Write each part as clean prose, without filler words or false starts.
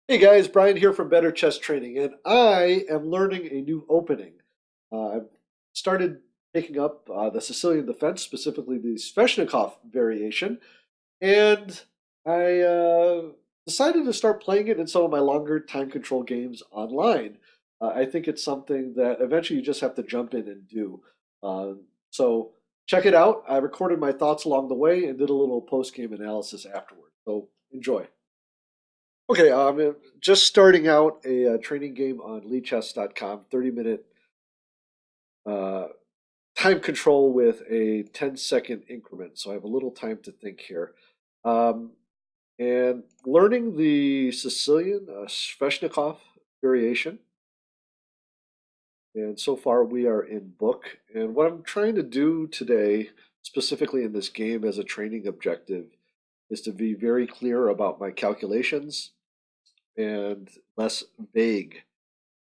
Hey guys, Bryan here from Better Chess Training, and I am learning a new opening. I've started picking up the Sicilian defense, specifically the Sveshnikov variation, and I decided to start playing it in some of my longer time control games online. I think it's something that eventually you just have to jump in and do. So check it out. I recorded my thoughts along the way and did a little post-game analysis afterward. So enjoy. Okay, just starting out a training game on leechess.com, 30-minute uh, time control with a 10-second increment. So I have a little time to think here. Um, and learning the Sicilian Sveshnikov variation. And so far we are in book. And what I'm trying to do today, specifically in this game as a training objective, is to be very clear about my calculations and less vague.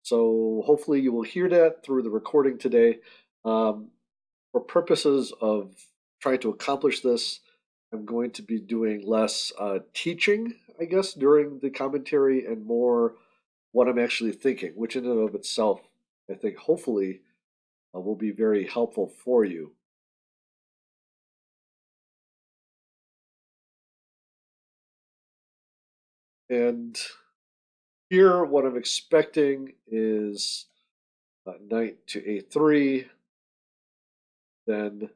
So hopefully you will hear that through the recording today. Um, for purposes of trying to accomplish this, I'm going to be doing less teaching, I guess, during the commentary and more what I'm actually thinking, which in and of itself, I think hopefully will be very helpful for you. And here, what I'm expecting is knight to a3, then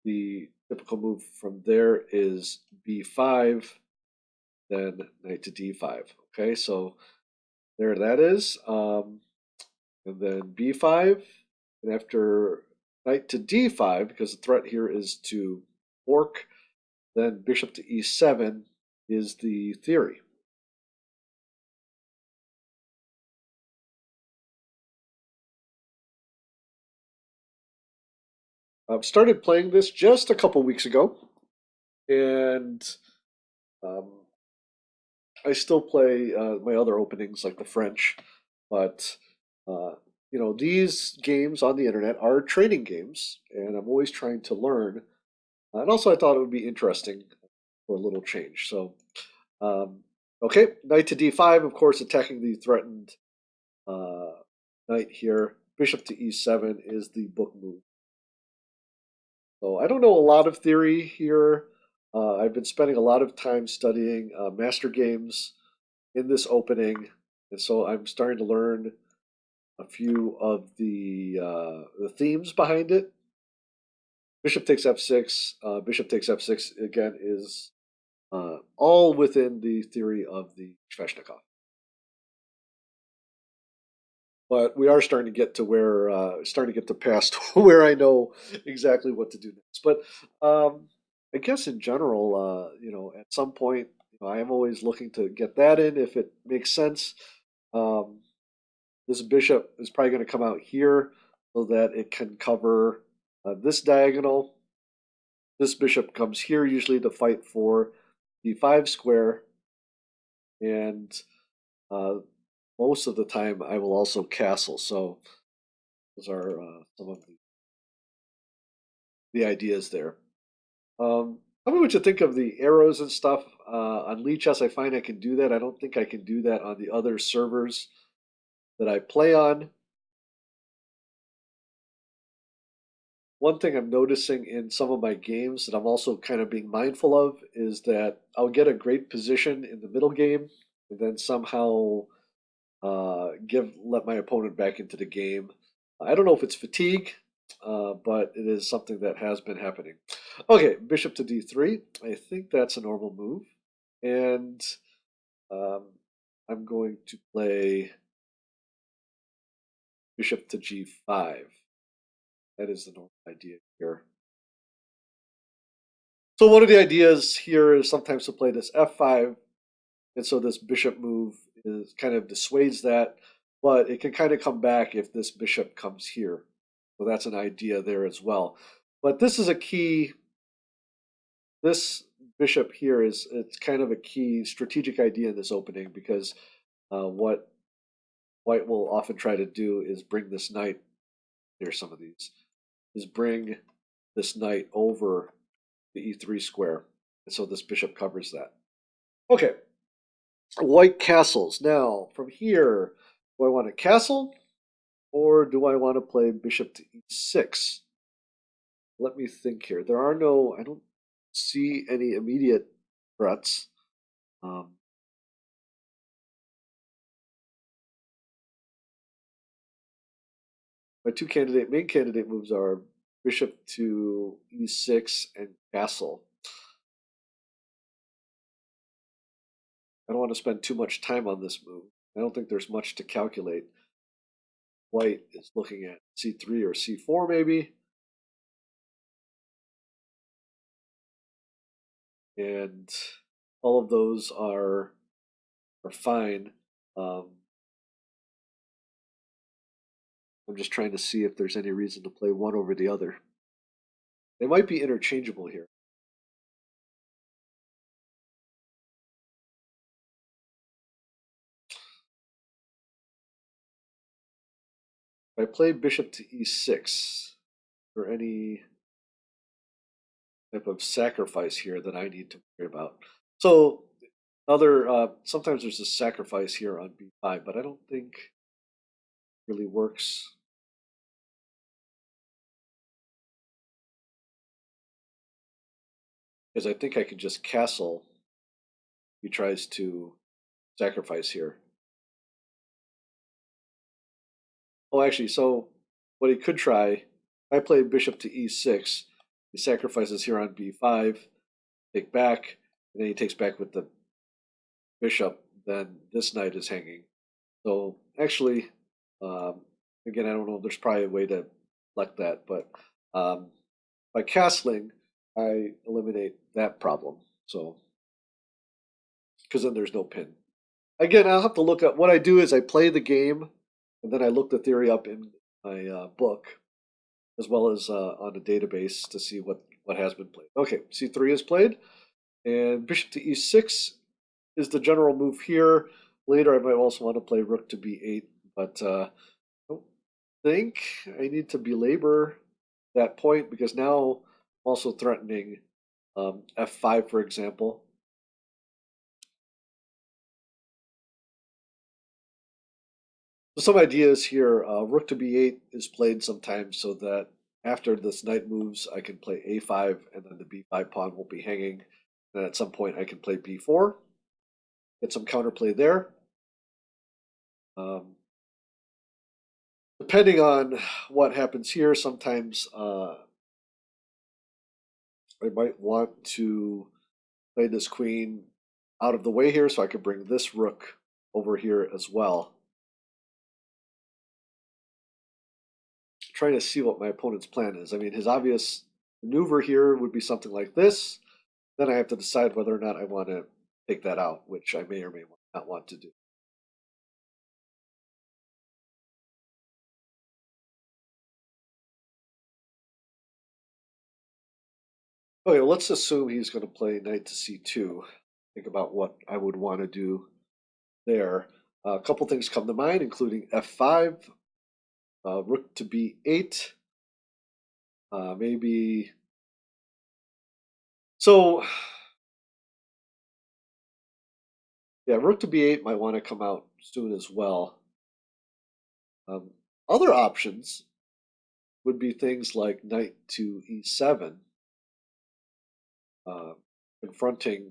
the typical move from there is b5, then knight to d5. Okay, so there that is. And then b5, and after knight to d5, because the threat here is to fork, then bishop to e7 is the theory. I've started playing this just a couple weeks ago, and um, I still play my other openings like the French, but uh, these games on the internet are training games, and I'm always trying to learn. And also, I thought it would be interesting for a little change. So, um, okay, knight to d5, of course, attacking the threatened uh, knight here. Bishop to e7 is the book move. So I don't know a lot of theory here. I've been spending a lot of time studying master games in this opening, and so I'm starting to learn a few of the themes behind it. Bishop takes f6. Bishop takes f6 again is all within the theory of the Sveshnikov. But we are starting to get to where starting to get to past where I know exactly what to do next. But I guess in general, at some point, I am always looking to get that in if it makes sense. Um, this bishop is probably going to come out here so that it can cover this diagonal. This bishop comes here usually to fight for d5 square, and uh, most of the time I will also castle. So those are some of the ideas there. Tell me what you think of the arrows and stuff. On Lichess, I find I can do that. I don't think I can do that on the other servers that I play on. One thing I'm noticing in some of my games that I'm also kind of being mindful of is that I'll get a great position in the middle game and then somehow give let my opponent back into the game. I don't know if it's fatigue, but it is something that has been happening. Okay, bishop to d3. I think that's a normal move, and um, I'm going to play bishop to g5. That is the normal idea here. So one of the ideas here is sometimes to play this f5, and so this bishop move is kind of dissuades that, but it can kind of come back if this bishop comes here. So that's an idea there as well. But this is a key. This bishop here is it's kind of a key strategic idea in this opening because what White will often try to do is bring this knight. Here's some of these. Is bring this knight over the e3 square, and so this bishop covers that. Okay, White castles. Now, from here, do I want a castle or do I want to play bishop to e6? Let me think here. There are no, I don't see any immediate threats. Um, my two main candidate moves are bishop to e6 and castle. I don't want to spend too much time on this move. I don't think there's much to calculate. White is looking at c3 or c4 maybe. And all of those are fine. I'm just trying to see if there's any reason to play one over the other. They might be interchangeable here. If I play bishop to e6, or any type of sacrifice here that I need to worry about. So sometimes there's a sacrifice here on b5, but I don't think it really works. Because I think I can just castle. He tries to sacrifice here. Oh, actually, so what he could try, I play bishop to e6. He sacrifices here on b5, take back, and then he takes back with the bishop. Then this knight is hanging. So actually, um, again, I don't know. There's probably a way to select that, but by castling, I eliminate that problem. So because then there's no pin. Again, I'll have to look up. What I do is I play the game, and then I look the theory up in my book, as well as on the database to see what has been played. Okay, c3 is played, and bishop to e6 is the general move here. Later, I might also want to play rook to b8, but I don't think I need to belabor that point because now I'm also threatening f5, for example. So some ideas here, rook to b8 is played sometimes so that after this knight moves, I can play a5 and then the b5 pawn won't be hanging. And at some point I can play b4, get some counterplay there. Depending on what happens here, sometimes I might want to play this queen out of the way here so I can bring this rook over here as well. Trying to see what my opponent's plan is. I mean, his obvious maneuver here would be something like this. Then I have to decide whether or not I want to take that out, which I may or may not want to do. Okay, well, let's assume he's going to play knight to c2. Think about what I would want to do there. A couple things come to mind, including f5, rook to b8, maybe. So, yeah, rook to b8 might want to come out soon as well. Um, Other options would be things like knight to e7, confronting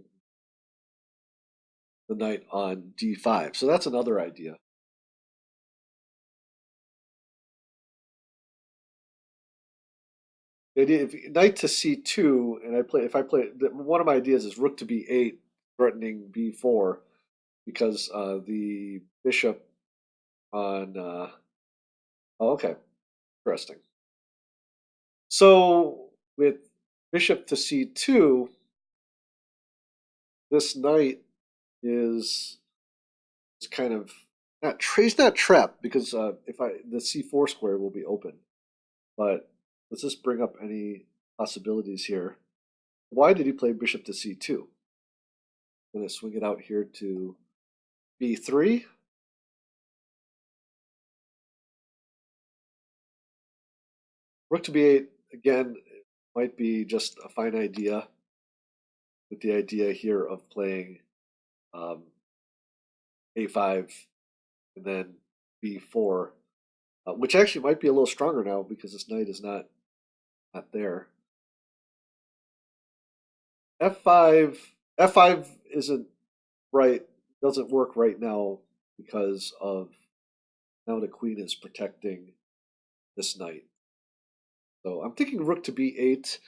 the knight on d5. So that's another idea. The idea if knight to c2, and if I play one of my ideas is rook to b8, threatening b4, because the bishop on. Oh, okay, interesting. So with bishop to c2, this knight is kind of he's not trapped because if the c4 square will be open. But let's just bring up any possibilities here. Why did he play bishop to c2? I'm going to swing it out here to b3. Rook to b8, again, might be just a fine idea with the idea here of playing A5 and then B4, which actually might be a little stronger now because this knight is not there. F5 isn't right, doesn't work right now because of now the queen is protecting this knight. So I'm thinking rook to B8.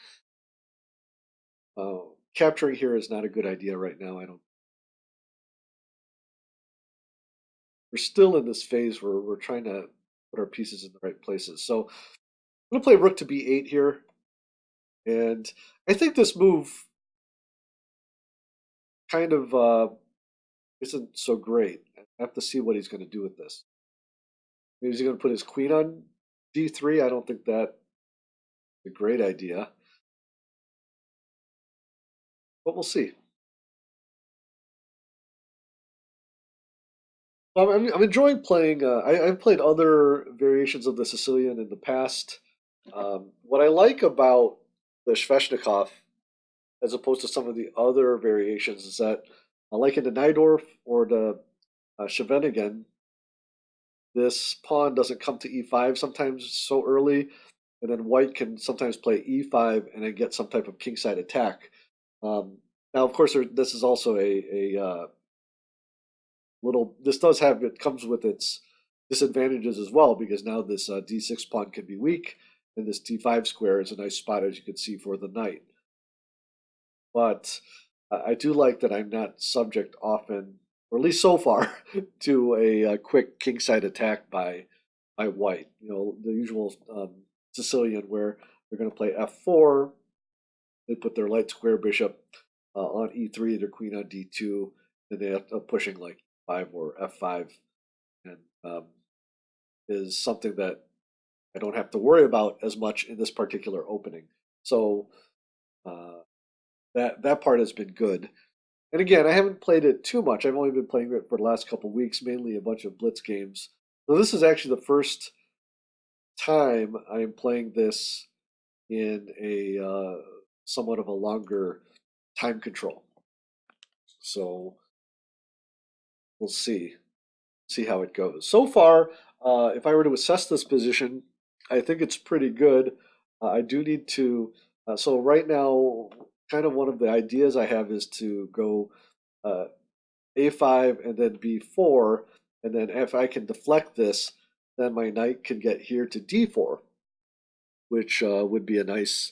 Capturing here is not a good idea right now. I don't. We're still in this phase where we're trying to put our pieces in the right places. So I'm going to play rook to B8 here, and I think this move kind of isn't so great. I have to see what he's going to do with this. Is he going to put his queen on D3? I don't think that's a great idea, but we'll see. I'm enjoying playing. I've played other variations of the Sicilian in the past. What I like about the Sveshnikov, as opposed to some of the other variations, is that, like in the Najdorf or the Scheveningen, this pawn doesn't come to E5 sometimes so early, and then White can sometimes play E5 and then get some type of kingside attack. Now, of course, this is also a little. This does have it comes with its disadvantages as well because now this D6 pawn can be weak, and this D5 square is a nice spot as you can see for the knight. But I do like that I'm not subject often, or at least so far, to a quick kingside attack by White. You know, the usual Sicilian where they're going to play F4, they put their light square bishop on E3, their queen on D2, and they end up pushing like 5 or F5, and is something that I don't have to worry about as much in this particular opening. So uh, that part has been good. And again, I haven't played it too much. I've only been playing it for the last couple of weeks, mainly a bunch of blitz games. So this is actually the first time I'm playing this in a somewhat of a longer time control. So we'll see how it goes. So far, if I were to assess this position, I think it's pretty good. I do need to. So right now, kind of one of the ideas I have is to go uh, A5 and then B4, and then if I can deflect this, then my knight can get here to D4, which would be a nice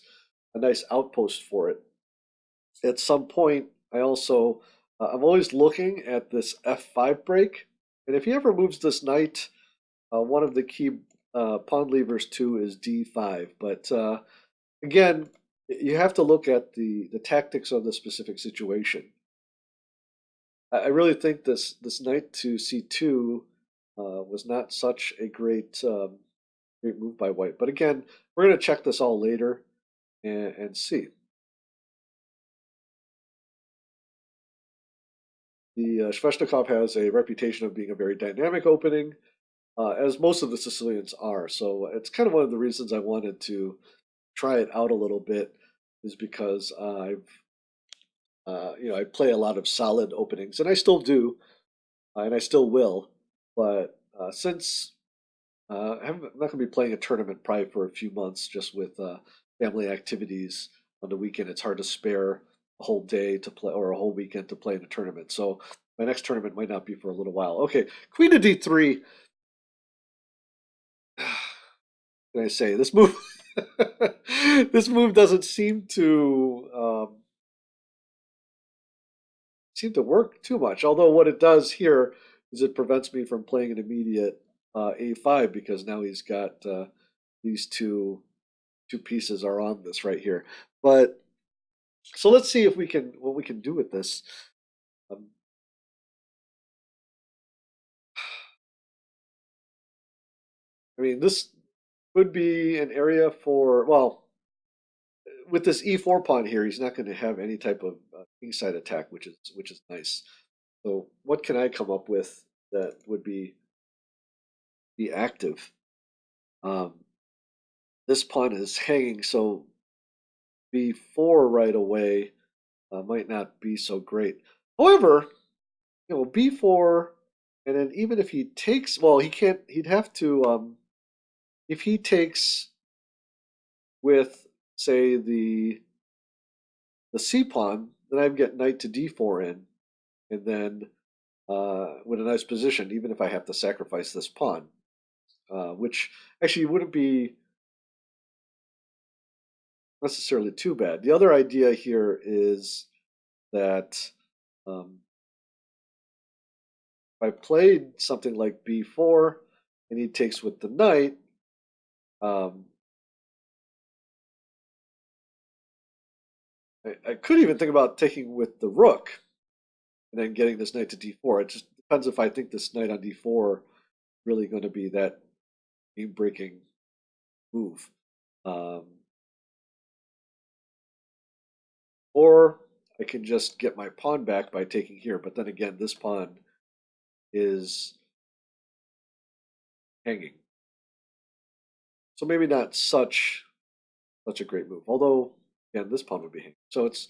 outpost for it. At some point, I'm always looking at this F5 break, and if he ever moves this knight, one of the key pawn levers too is D5. But again, you have to look at the tactics of the specific situation. I really think this knight to C2 was not such a great move by White. But again, we're going to check this all later and see. The Sveshnikov has a reputation of being a very dynamic opening, as most of the Sicilians are. So it's kind of one of the reasons I wanted to try it out a little bit, is because I play a lot of solid openings, and I still do, and I still will. But since I'm not going to be playing a tournament probably for a few months, just with family activities on the weekend, it's hard to spare a whole day to play or a whole weekend to play in a tournament. So my next tournament might not be for a little while. Okay, Queen to D3. Can I say this move? This move doesn't seem to work too much. Although what it does here is it prevents me from playing an immediate A5 because now he's got these two pieces are on this right here. But so let's see if we can what we can do with this. Um, I mean, this would be an area for, well, with this E4 pawn here, he's not going to have any type of kingside attack, which is nice. So what can I come up with that would be active? Um, this pawn is hanging, so B4 right away might not be so great. However, B4 And then even if he takes, well, he can't. He'd have to. If he takes with, say, the C pawn, then I get knight to D4 in, and then with a nice position, even if I have to sacrifice this pawn, which actually wouldn't be necessarily too bad. The other idea here is that um, if I played something like B4 and he takes with the knight, um, I could even think about taking with the rook and then getting this knight to D4. It just depends if I think this knight on D4 really going to be that game breaking move. Um, or I can just get my pawn back by taking here. But then again, this pawn is hanging. So maybe not such a great move. Although, again, this pawn would be hanging. So it's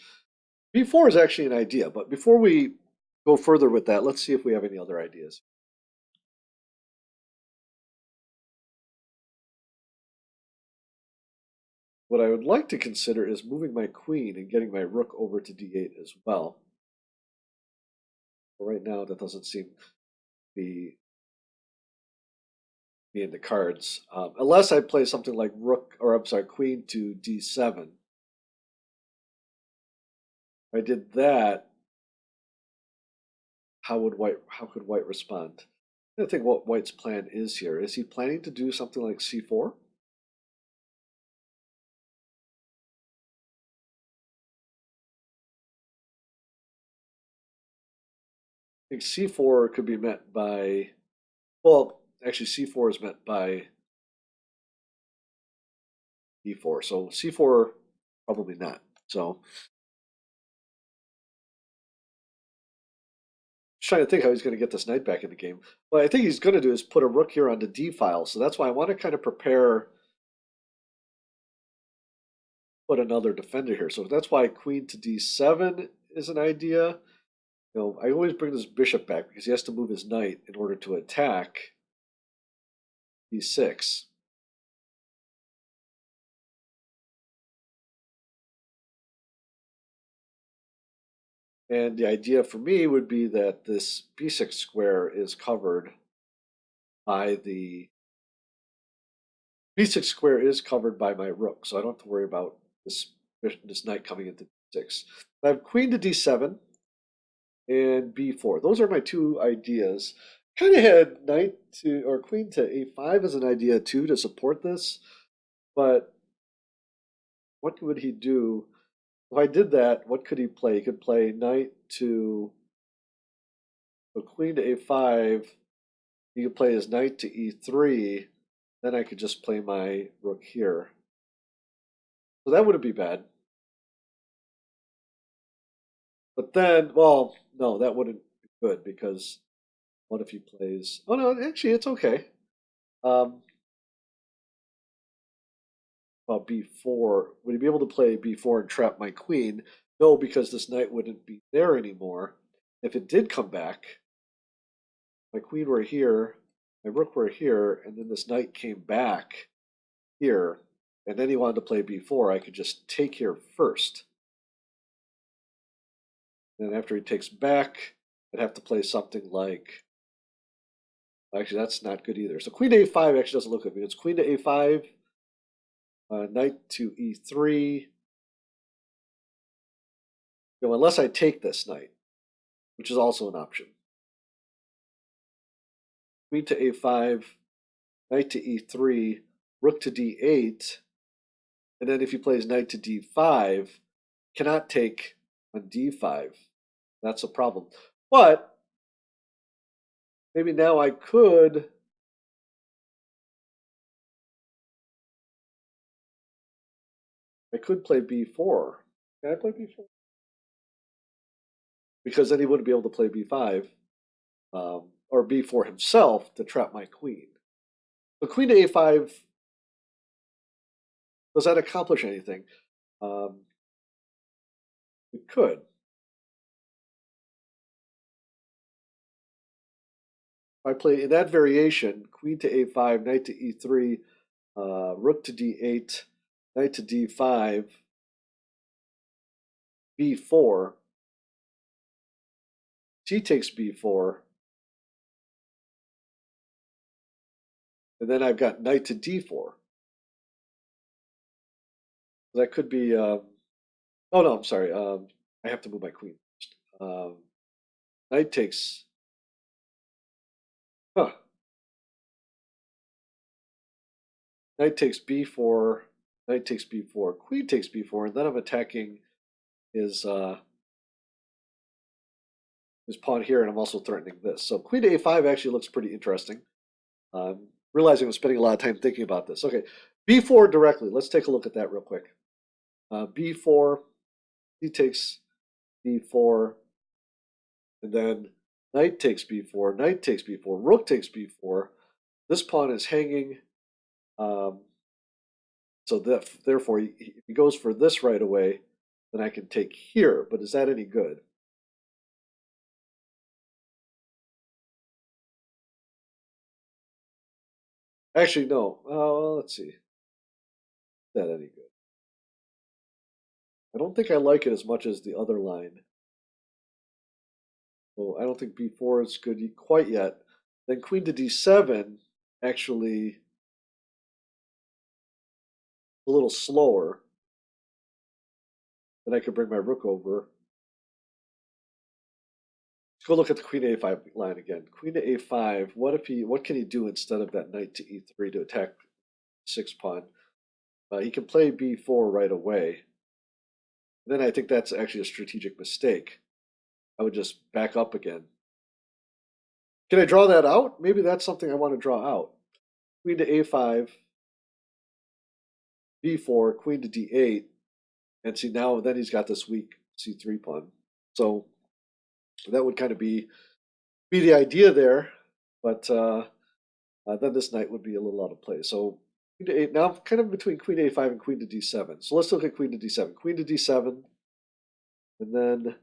B4 is actually an idea. But before we go further with that, let's see if we have any other ideas. What I would like to consider is moving my queen and getting my rook over to D8 as well. But right now, that doesn't seem to be in the cards, unless I play something like rook, or I'm sorry, queen to D7. If I did that, how could white respond? I think what white's plan is here. Is he planning to do something like C4? I think C4 could be met by, well, actually C4 is met by D4. So C4, probably not. So just trying to think how he's going to get this knight back in the game. What I think he's going to do is put a rook here on the D file. So that's why I want to kind of prepare, put another defender here. So that's why queen to D7 is an idea. You know, I always bring this bishop back because he has to move his knight in order to attack D6. And the idea for me would be that this B6 square is covered by the B6 square is covered by my rook, so I don't have to worry about this knight coming into D6. I have queen to D7 and B4. Those are my two ideas. Kind of had knight to or queen to A5 as an idea too to support this, but what would he do? If I did that, what could he play? He could play knight to a queen to A5. He could play his knight to E3. Then I could just play my rook here. So that wouldn't be bad. But then, well, no, that wouldn't be good because what if he plays? Oh no, actually, it's okay. Um, well, B4. Would he be able to play B4 and trap my queen? No, because this knight wouldn't be there anymore. If it did come back, my queen were here, my rook were here, and then this knight came back here, and then he wanted to play B4, I could just take here first. And after he takes back, I'd have to play something like, actually, that's not good either. So queen to A5 actually doesn't look good because queen to A5, knight to E3. You know, unless I take this knight, which is also an option. Queen to A5, knight to E3, rook to D8, and then if he plays knight to D5, cannot take on D5. That's a problem. But maybe now I could play B4. Can I play B4? Because then he wouldn't be able to play B5 or B4 himself to trap my queen. But queen to A5, does that accomplish anything? Um, it could. I play in that variation, queen to a5, knight to e3, rook to d8, knight to d5, b4, she takes b4, and then I've got knight to d4. That could be. Oh no, I'm sorry. I have to move my queen first. Knight takes. Huh. Knight takes b4. Knight takes b4. Queen takes b4, and then I'm attacking his pawn here, and I'm also threatening this. So queen to a5 actually looks pretty interesting. Realizing I'm spending a lot of time thinking about this. Okay, b4 directly. Let's take a look at that real quick. b4. He takes b4, and then knight takes b4. Knight takes b4. Rook takes b4. This pawn is hanging. So therefore, if he goes for this right away, then I can take here. But is that any good? Actually, no. Let's see. Is that any good? I don't think I like it as much as the other line. So I don't think b4 is good quite yet. Then queen to d7 actually a little slower. Then I could bring my rook over. Let's go look at the queen to a5 line again. Queen to a5. What can he do instead of that knight to e3 to attack 6 pawn? He can play b4 right away. And then I think that's actually a strategic mistake. I would just back up again. Can I draw that out? Maybe that's something I want to draw out. Queen to a5, b4, queen to d8, and see now then he's got this weak c3 pawn. So that would kind of be the idea there, but then this knight would be a little out of place. So queen to 8 now, kind of between queen to a5 and queen to d7. So let's look at queen to d7. Queen to d7, and then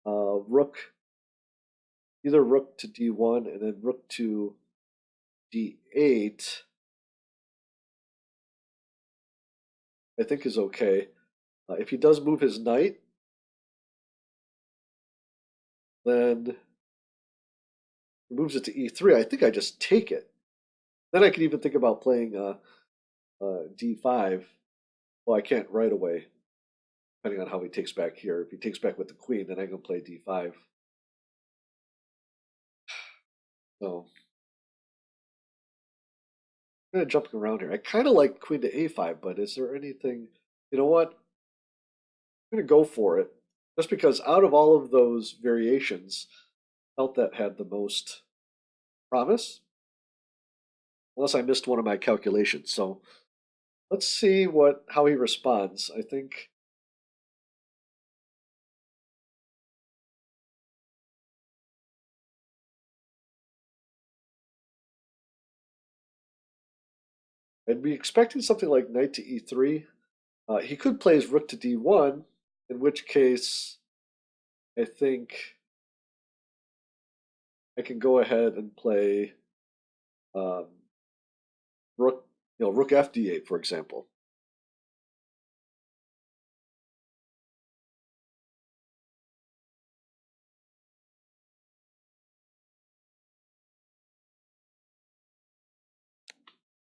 rook, either rook to d1 and then rook to d8. I think is okay. If he does move his knight, then he moves it to e3. I think I just take it. Then I could even think about playing d5. Well, I can't right away, depending on how he takes back here. If he takes back with the queen, then I can play d5. So I'm kind of jumping around here. I kind of like queen to a5, but is there anything? You know what? I'm going to go for it. Just because out of all of those variations, I felt that had the most promise. Unless I missed one of my calculations. So let's see how he responds. I think I'd be expecting something like knight to e3. He could play his rook to d1, in which case I think I can go ahead and play um, rook, rook f d8, for example.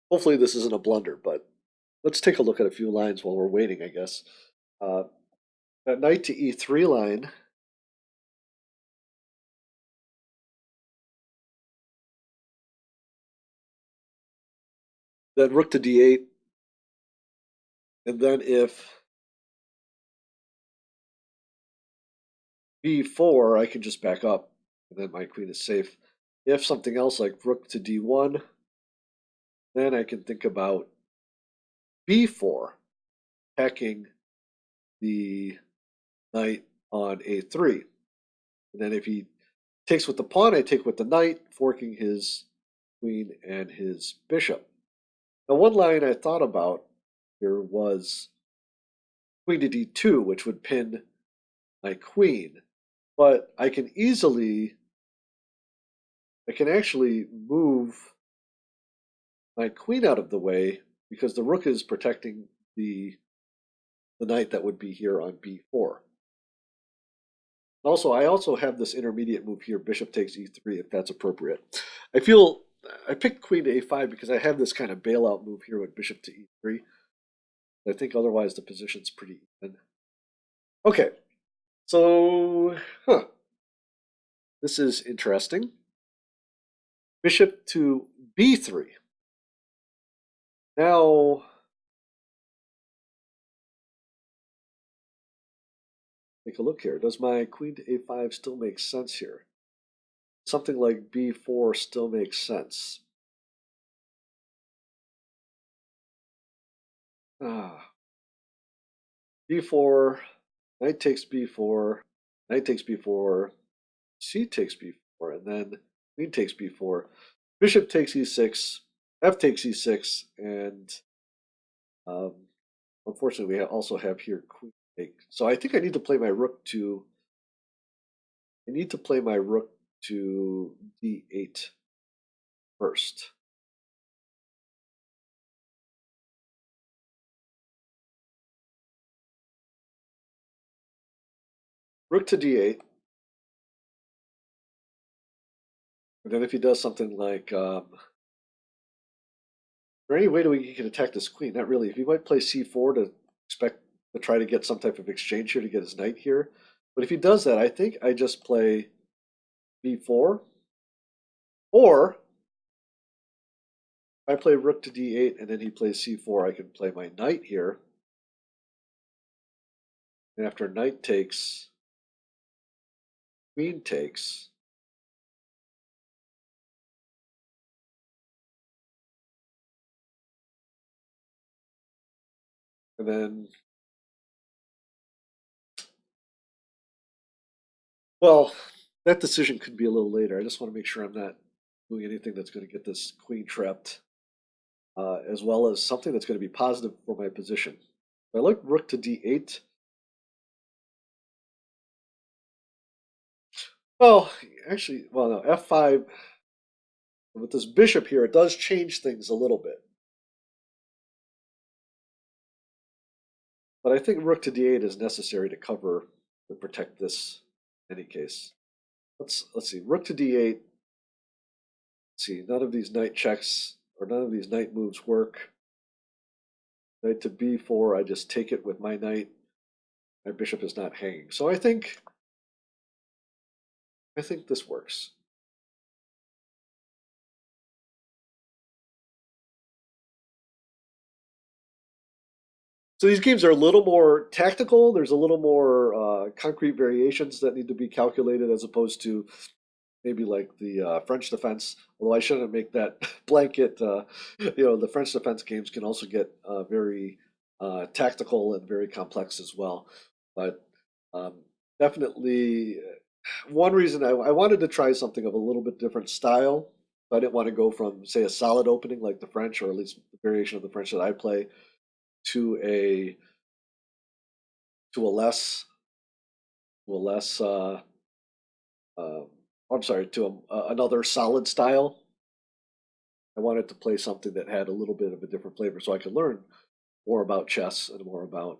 Hopefully this isn't a blunder, but let's take a look at a few lines while we're waiting, I guess. Uh, that knight to e3 line, then rook to d8, and then if b4, I can just back up, and then my queen is safe. If something else like rook to d1, then I can think about b4, attacking the knight on a3. And then if he takes with the pawn, I take with the knight, forking his queen and his bishop. Now, one line I thought about here was queen to d2, which would pin my queen. But I can easily I can actually move my queen out of the way because the rook is protecting the knight that would be here on b4. Also, I also have this intermediate move here, bishop takes e3, if that's appropriate. I feel I picked queen to a5 because I have this kind of bailout move here with bishop to e3. I think otherwise the position's pretty even. Okay, so, this is interesting. Bishop to b3. Now, take a look here. Does my queen to a5 still make sense here? Something like b4 still makes sense. b4, knight takes b4, knight takes b4, c takes b4, and then queen takes b4, bishop takes e6, f takes e6, and um, unfortunately we also have here queen take. So I think I need to play my rook to. I need to play my rook to d8 first. Rook to d8. And then if he does something like, is there any way that we can attack this queen? Not really. If he might play c4 to expect to try to get some type of exchange here to get his knight here. But if he does that, I think I just play b4. Or if I play rook to d8 and then he plays c4, I can play my knight here. And after knight takes, queen takes. And then, well, that decision could be a little later. I just want to make sure I'm not doing anything that's going to get this queen trapped, as well as something that's going to be positive for my position. I like rook to d8. Well, actually, well, no, f5. With this bishop here, it does change things a little bit. But I think rook to d8 is necessary to cover and protect this in any case. Let's see, rook to d8. Let's see, none of these knight checks or none of these knight moves work. Knight to b4, I just take it with my knight. My bishop is not hanging. So I think this works. So these games are a little more tactical. There's a little more concrete variations that need to be calculated as opposed to maybe like the French defense. Although I shouldn't make that blanket. The French defense games can also get very tactical and very complex as well. But um, definitely, one reason I wanted to try something of a little bit different style. I didn't want to go from, say, a solid opening like the French, or at least the variation of the French that I play, to a less to a less uh, I'm sorry, to another solid style. I wanted to play something that had a little bit of a different flavor, so I could learn more about chess and more about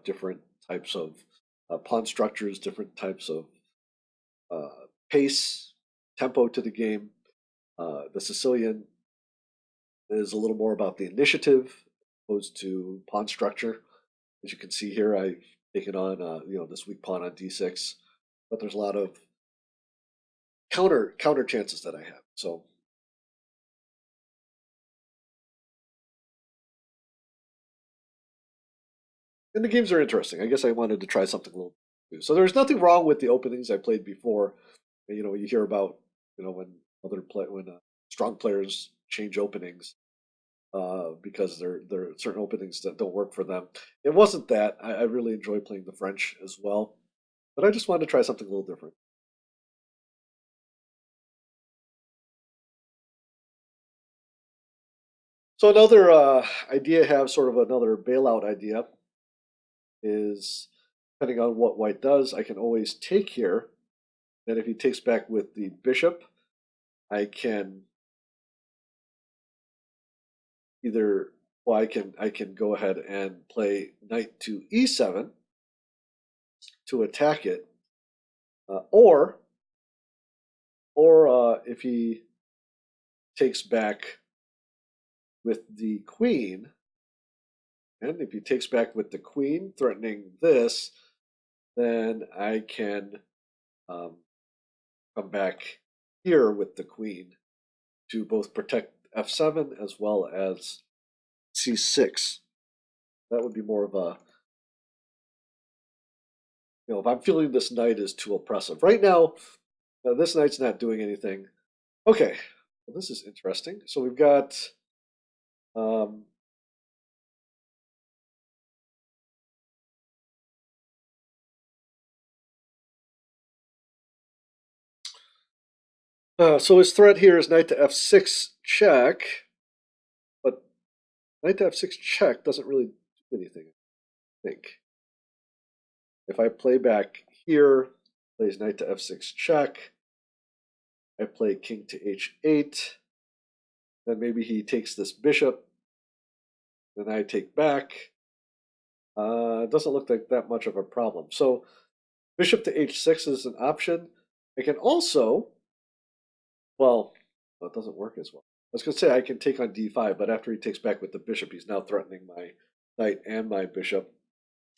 different types of pawn structures, different types of pace, tempo to the game. The Sicilian is a little more about the initiative opposed to pawn structure. As you can see here, I've taken on this weak pawn on d6, but there's a lot of counter chances that I have. So and the games are interesting. I guess I wanted to try something a little new. So there's nothing wrong with the openings I played before. You hear about when when strong players change openings because there are certain openings that don't work for them. It wasn't that. I really enjoy playing the French as well, but I just wanted to try something a little different. So another idea I have, sort of another bailout idea, is depending on what white does, I can always take here Then if he takes back with the bishop, I can either, well, I can go ahead and play knight to e7 to attack it, or if he takes back with the queen, and if he takes back with the queen, threatening this, then I can um, come back here with the queen to both protect f7 as well as c6. That would be more of a, if I'm feeling this knight is too oppressive. Right now, this knight's not doing anything. Okay, well, this is interesting. So we've got um, so his threat here is knight to f6 check, but knight to f6 check doesn't really do anything, I think. If I play back here, plays knight to f6 check, I play king to h8, then maybe he takes this bishop, then I take back. It doesn't look like that much of a problem. So bishop to h6 is an option. I can also, well, it doesn't work as well. I was going to say I can take on d5, but after he takes back with the bishop, he's now threatening my knight and my bishop,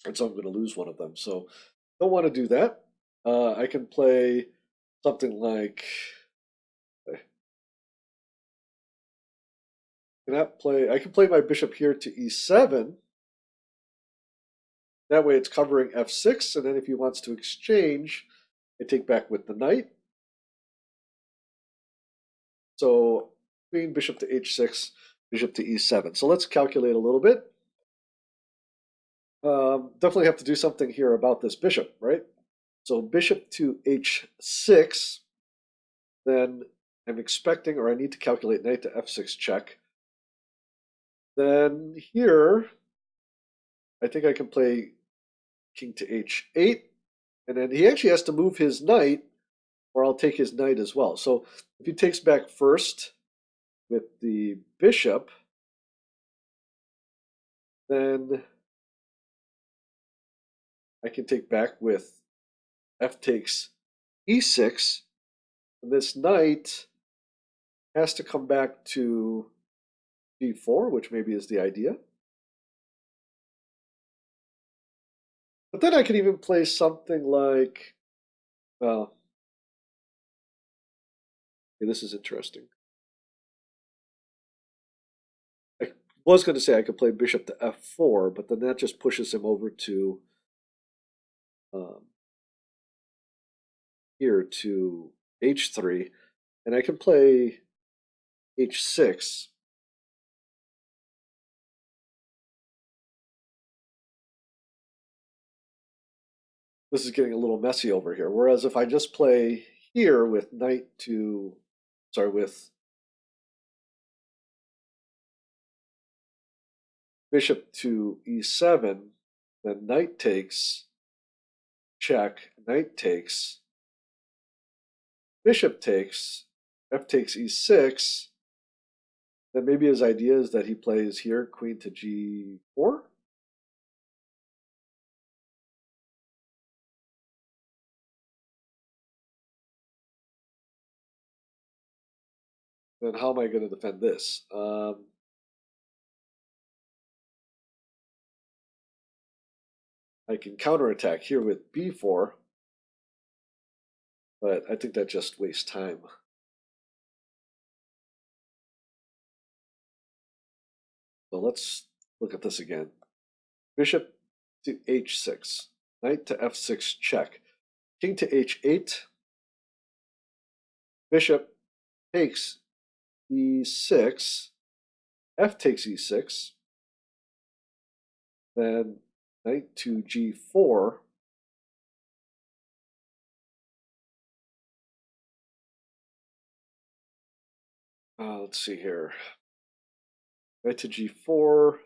and so I'm going to lose one of them. So don't want to do that. I can play something like, I can play my bishop here to e7. That way it's covering f6, and then if he wants to exchange, I take back with the knight. So queen, bishop to h6, bishop to e7. So let's calculate a little bit. Definitely have to do something here about this bishop, right? So bishop to h6, then I'm expecting, or I need to calculate knight to f6 check. Then here, I think I can play king to h8, and then he actually has to move his knight, or I'll take his knight as well. So if he takes back first with the bishop, then I can take back with f takes e6, and this knight has to come back to d4, which maybe is the idea. But then I could even play something like, well, okay, this is interesting. I was going to say I could play bishop to f4, but then that just pushes him over to um, here to h3, and I can play h6. This is getting a little messy over here. Whereas if I just play here with knight to, sorry, with bishop to e7, then knight takes, check, knight takes, bishop takes, f takes e6, then maybe his idea is that he plays here queen to g4. Then how am I going to defend this? I can counterattack here with b4, but I think that just wastes time. So let's look at this again. Bishop to h6, knight to f6 check, king to h8, bishop takes e6, f takes e6, then knight to g4. Let's see here. Knight to g4.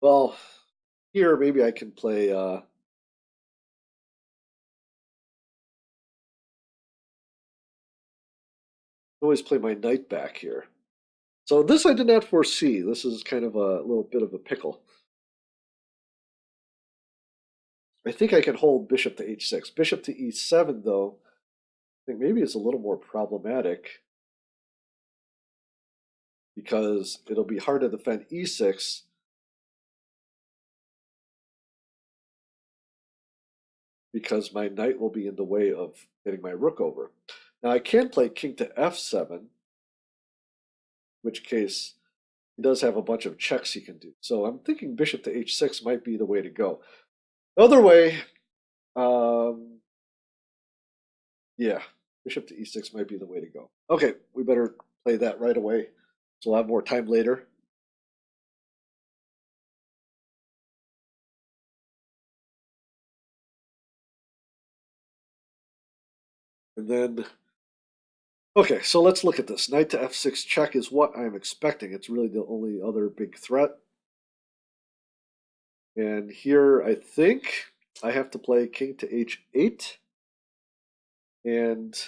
Well, here maybe I can play. Always play my knight back here. So this I did not foresee. This is kind of a little bit of a pickle. I think I can hold bishop to h6. Bishop to e7, though, I think maybe it's a little more problematic because it'll be hard to defend e6 because my knight will be in the way of getting my rook over. Now I can play king to f7, in which case he does have a bunch of checks he can do. So I'm thinking bishop to h6 might be the way to go. The other way, um, yeah, bishop to e6 might be the way to go. Okay, we better play that right away. So we'll have more time later. And then, okay, so let's look at this. Knight to f6 check is what I'm expecting. It's really the only other big threat. And here I think I have to play king to h8. And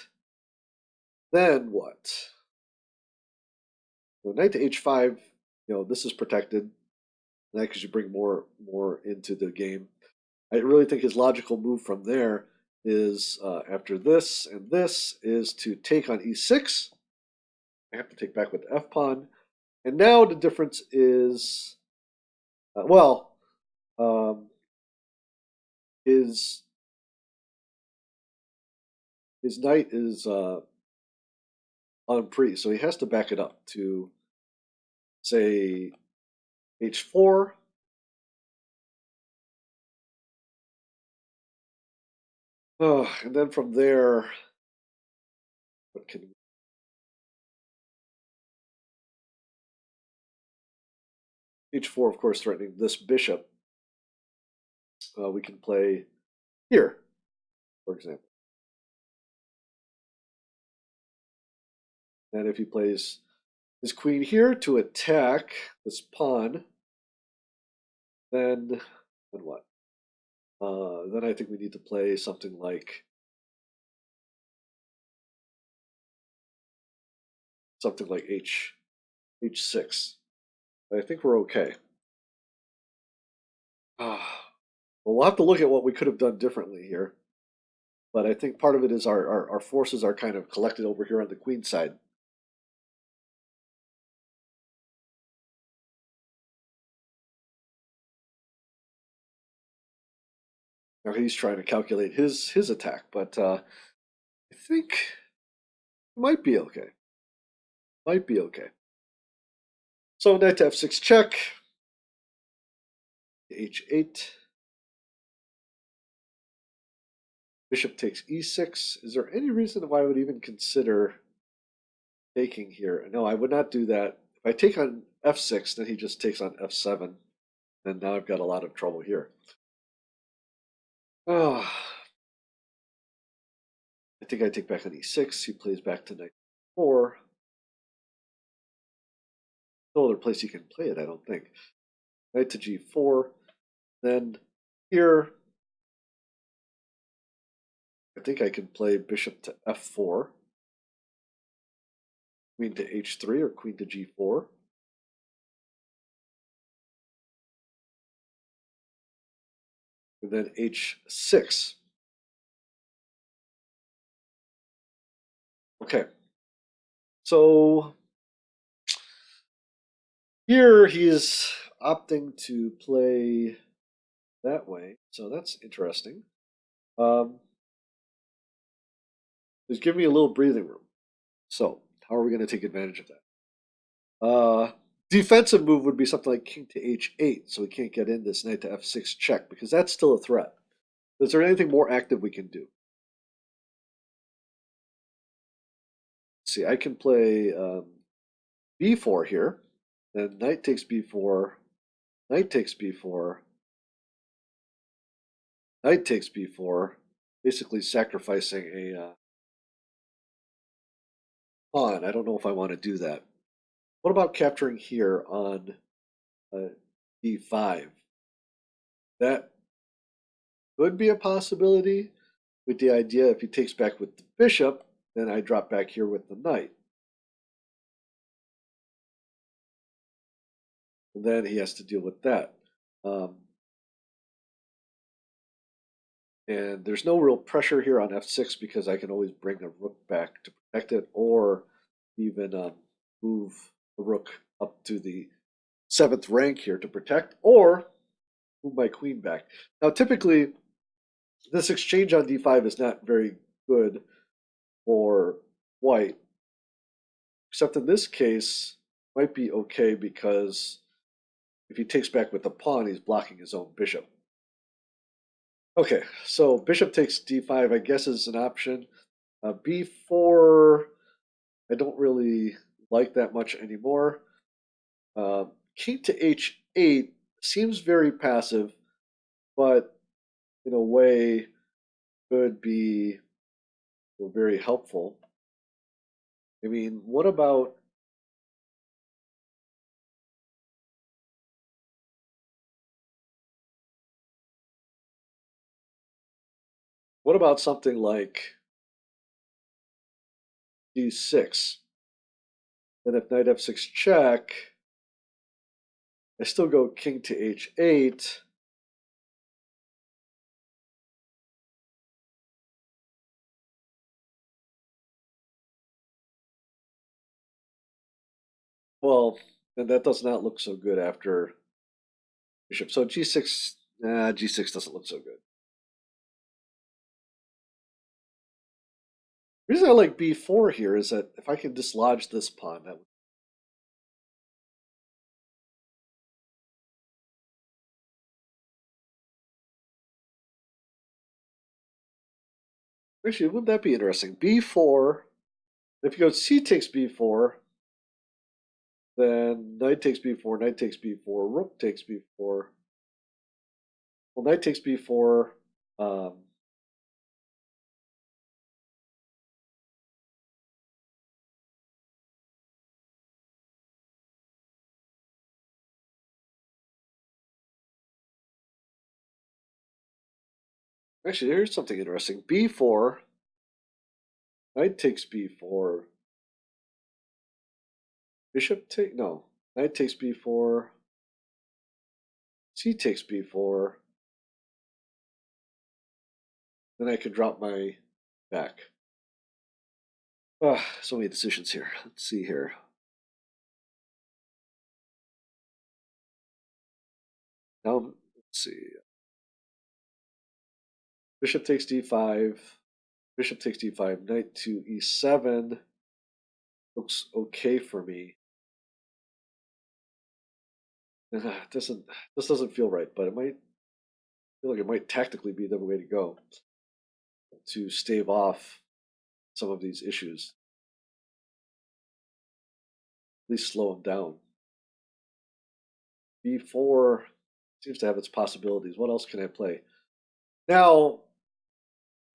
then what? So knight to h5, this is protected. That because you bring more into the game. I really think his logical move from there is after this and this is to take on e6. I have to take back with the f pawn, and now the difference is well, his knight is on pre, so he has to back it up to say h4. Oh, and then from there, what can h4, of course, threatening this bishop. We can play here, for example. And if he plays his queen here to attack this pawn, then what? Then I think we need to play something like h6. I think we're okay. Well, we'll have to look at what we could have done differently here. But I think part of it is our forces are kind of collected over here on the queen side. Now he's trying to calculate his attack, but I think it might be okay. Might be okay. So knight to f6 check, h8. Bishop takes e6. Is there any reason why I would even consider taking here? No, I would not do that. If I take on f6, then he just takes on f7. And now I've got a lot of trouble here. Oh, I think I take back on e6. He plays back to knight 4. No other place he can play it, I don't think. Knight to g4. Then here, I think I can play bishop to f4. Queen to h3 or queen to g4. And then h6. Okay. So here he is opting to play that way. So that's interesting. He's giving me a little breathing room. So how are we going to take advantage of that? Defensive move would be something like king to h8, so we can't get in this knight to f6 check because that's still a threat. Is there anything more active we can do? Let's see, I can play b4 here, then knight takes b4, knight takes b4, knight takes b4, basically sacrificing a pawn. I don't know if I want to do that. What about capturing here on d5. That could be a possibility with the idea if he takes back with the bishop, then I drop back here with the knight. And then he has to deal with that. Um, and there's no real pressure here on f6 because I can always bring a rook back to protect it, or even move the rook up to the 7th rank here to protect, or move my queen back. Now, typically, this exchange on d5 is not very good for white, except in this case, might be okay because if he takes back with the pawn, he's blocking his own bishop. Okay, so bishop takes d5, I guess, is an option. b4, I don't really like that much anymore. King to h8 seems very passive, but in a way could be very helpful. I mean, what about something like d6? Then if knight f6 check, I still go king to h8. Well, and that does not look so good after bishop. So g6, g6 doesn't look so good. The reason I like b4 here is that if I can dislodge this pawn, that would. Actually, wouldn't that be interesting? b4. If you go c takes b4, then knight takes b4, knight takes b4, rook takes b4. Well, knight takes b4. Actually, here's something interesting. b4, knight takes b4, bishop take, no, knight takes b4, c takes b4, then I could drop my back. So many decisions here. Let's see here. Now, let's see. Bishop takes d5, bishop takes d5, knight to e7 looks okay for me. This doesn't feel right, but it might feel like it might tactically be the way to go to stave off some of these issues, at least slow them down. b4 seems to have its possibilities. What else can I play? Now,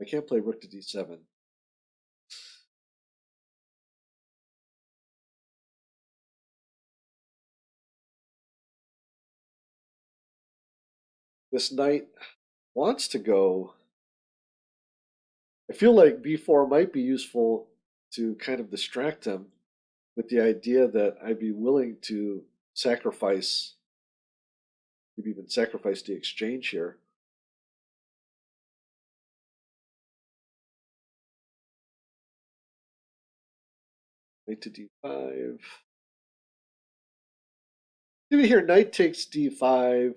I can't play rook to d7. This knight wants to go. I feel like b4 might be useful to kind of distract him with the idea that I'd be willing to sacrifice, maybe even sacrifice the exchange here. Knight to d5. Maybe here knight takes d5,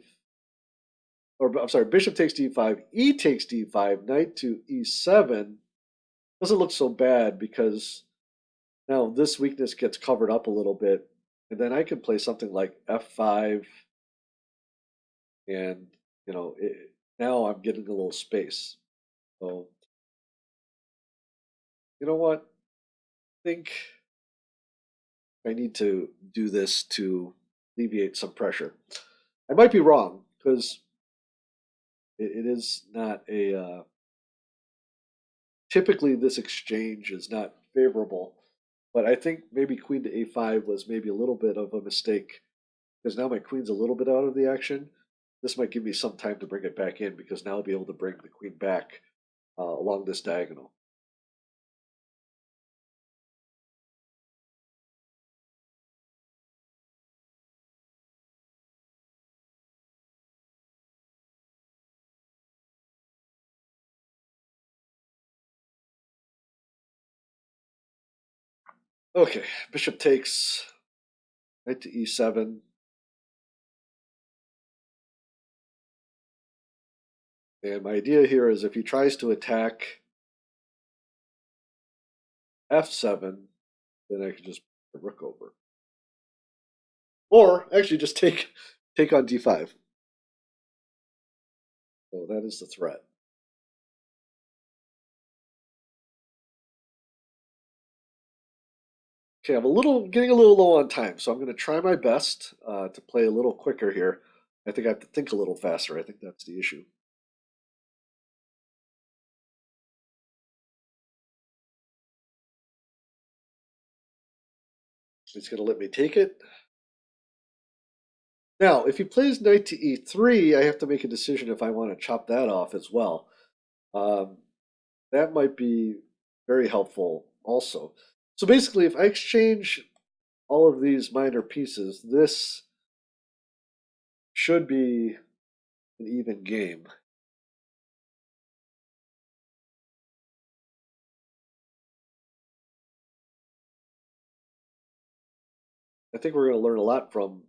or I'm sorry, bishop takes d5, e takes d5, knight to e7. Doesn't look so bad because now this weakness gets covered up a little bit, and then I can play something like f5, and now I'm getting a little space. So you know what? I think I need to do this to alleviate some pressure. I might be wrong because it is not a typically this exchange is not favorable, but I think maybe queen to a5 was maybe a little bit of a mistake because now my queen's a little bit out of the action. This might give me some time to bring it back in because now I'll be able to bring the queen back along this diagonal. Okay, bishop takes, knight to e7. And my idea here is if he tries to attack f7, then I can just put the rook over. Or actually just take on d5. So that is the threat. Okay, I'm getting a little low on time, so I'm going to try my best to play a little quicker here. I think I have to think a little faster. I think that's the issue. He's going to let me take it. Now, if he plays knight to e3, I have to make a decision if I want to chop that off as well. That might be very helpful also. So basically, if I exchange all of these minor pieces, this should be an even game. I think we're going to learn a lot from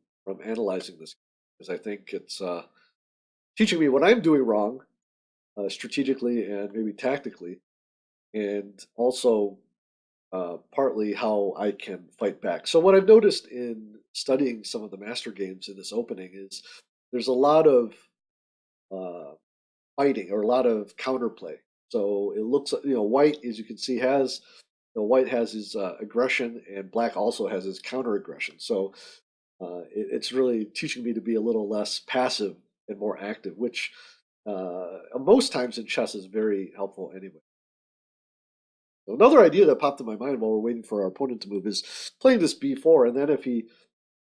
analyzing this because I think it's teaching me what I'm doing wrong strategically and maybe tactically, and also partly how I can fight back. So what I've noticed in studying some of the master games in this opening is there's a lot of uh, fighting or a lot of counterplay. So it looks, white, as you can see, has white has his aggression, and black also has his counter aggression. So it's really teaching me to be a little less passive and more active, which most times in chess is very helpful anyway. So another idea that popped in my mind while we're waiting for our opponent to move is playing this b4, and then if he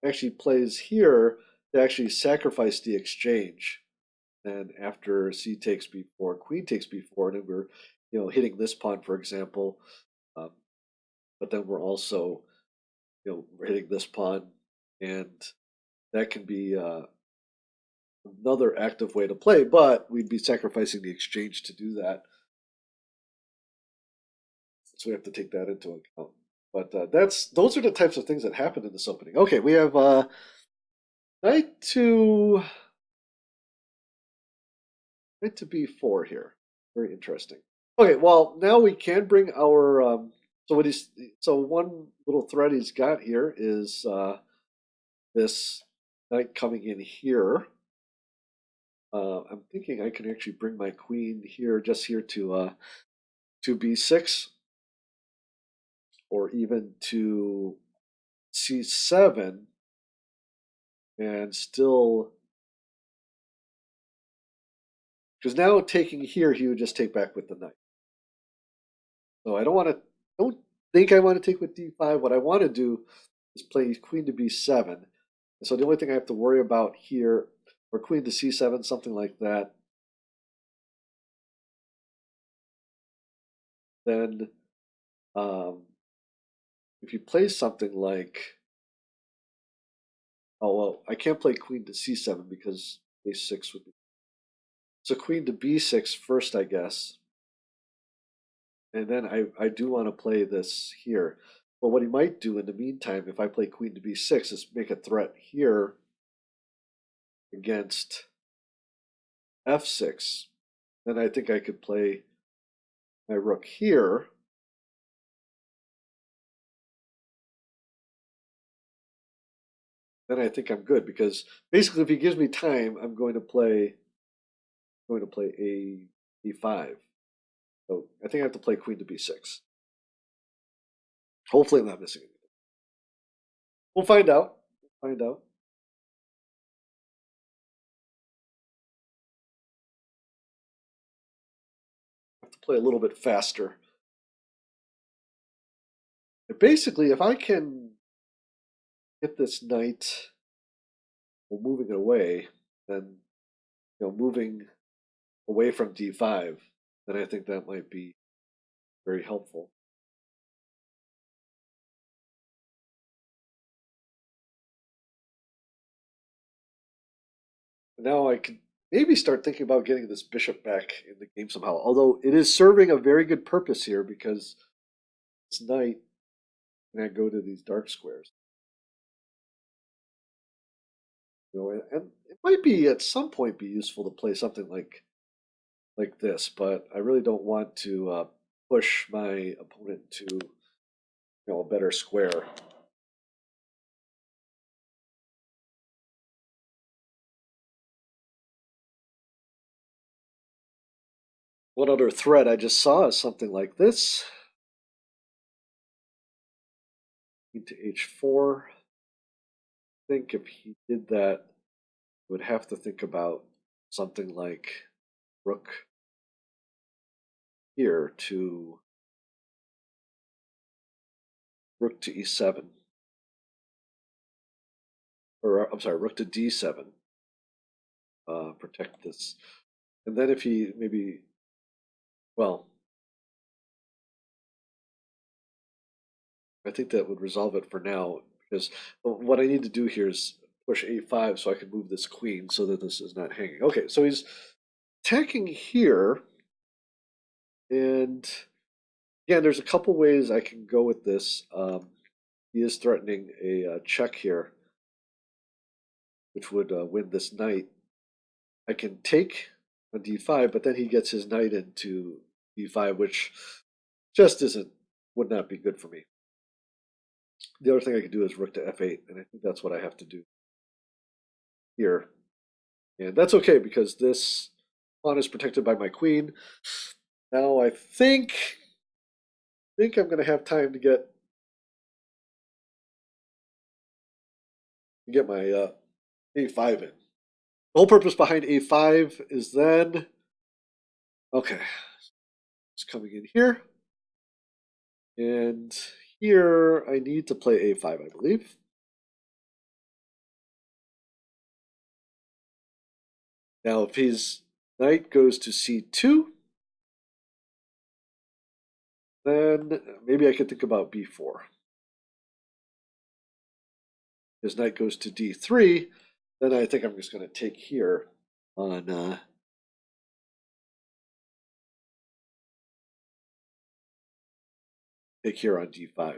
actually plays here, to actually sacrifice the exchange. And after c takes b4, queen takes b4, and then we're hitting this pawn, for example. Um, but then we're also we're hitting this pawn, and that can be another active way to play, but we'd be sacrificing the exchange to do that. So we have to take that into account. But those are the types of things that happen in this opening. Okay, we have knight to b4 here. Very interesting. Okay, well now we can bring our so one little thread he's got here is this knight coming in here. I'm thinking I can actually bring my queen here, just here to b6, or even to c7, and still, because now taking here, he would just take back with the knight. So I don't think I want to take with d5. What I want to do is play queen to b7. And so the only thing I have to worry about here, or queen to c7, something like that, then if you play something like, oh well, I can't play queen to c7 because a6 would be, so queen to b6 first, I guess. And then I do want to play this here. But what he might do in the meantime, if I play queen to b6, is make a threat here against f6. Then I think I could play my rook here. Then I think I'm good, because basically if he gives me time, I'm going to play a e5. So I think I have to play queen to b6. Hopefully I'm not missing anything. We'll find out. We'll find out. I have to play a little bit faster. And basically, if I can get this knight moving it away, then moving away from d5, then I think that might be very helpful. Now I could maybe start thinking about getting this bishop back in the game somehow. Although it is serving a very good purpose here because this knight can go to these dark squares. And it might be at some point be useful to play something like this, but I really don't want to push my opponent to a better square. One other threat I just saw is something like this. To h4. I think if he did that, would have to think about something like rook here to rook to e7. Or I'm sorry, rook to d7. Protect this. And then if he maybe, well, I think that would resolve it for now because what I need to do here is push a5 so I can move this queen so that this is not hanging. Okay, so he's attacking here, and again, there's a couple ways I can go with this. He is threatening a check here, which would win this knight. I can take on d5, but then he gets his knight into d5, which just would not be good for me. The other thing I could do is rook to f8, and I think that's what I have to do here. And that's okay because this pawn is protected by my queen. Now I think I'm going to have time to get my a5 in. The whole purpose behind a5 is then, okay, it's coming in here. And here I need to play a5, I believe. Now if his knight goes to c2, then maybe I could think about b4. His knight goes to d3, then I think I'm just going to take here on d5.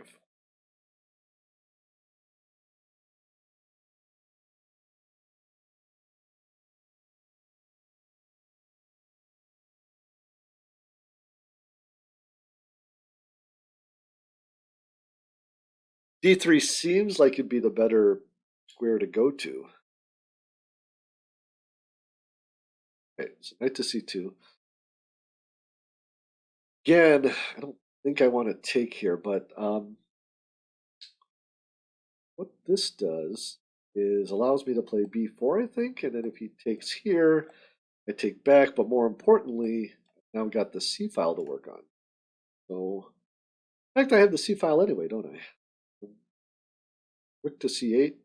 d3 seems like it'd be the better square to go to. Okay, so knight to c2. Again, I don't think I want to take here, but what this does is allows me to play b4, I think, and then if he takes here, I take back, but more importantly, now I've got the c file to work on. So, in fact, I have the c file anyway, don't I? Rook to c8,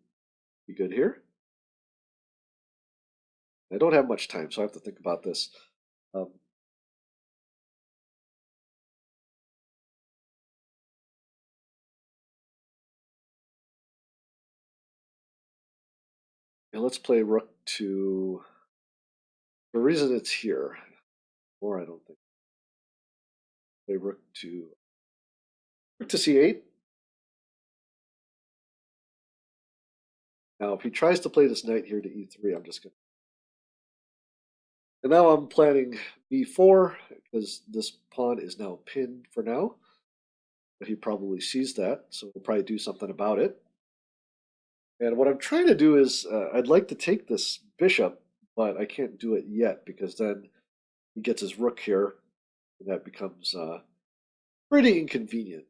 be good here. I don't have much time, so I have to think about this. Now let's play rook to. The reason it's here, or I don't think. Play rook to c8. Now, if he tries to play this knight here to e3, I'm just going to. And now I'm planning b4 because this pawn is now pinned for now. But he probably sees that, so we'll probably do something about it. And what I'm trying to do is, I'd like to take this bishop, but I can't do it yet because then he gets his rook here, and that becomes pretty inconvenient.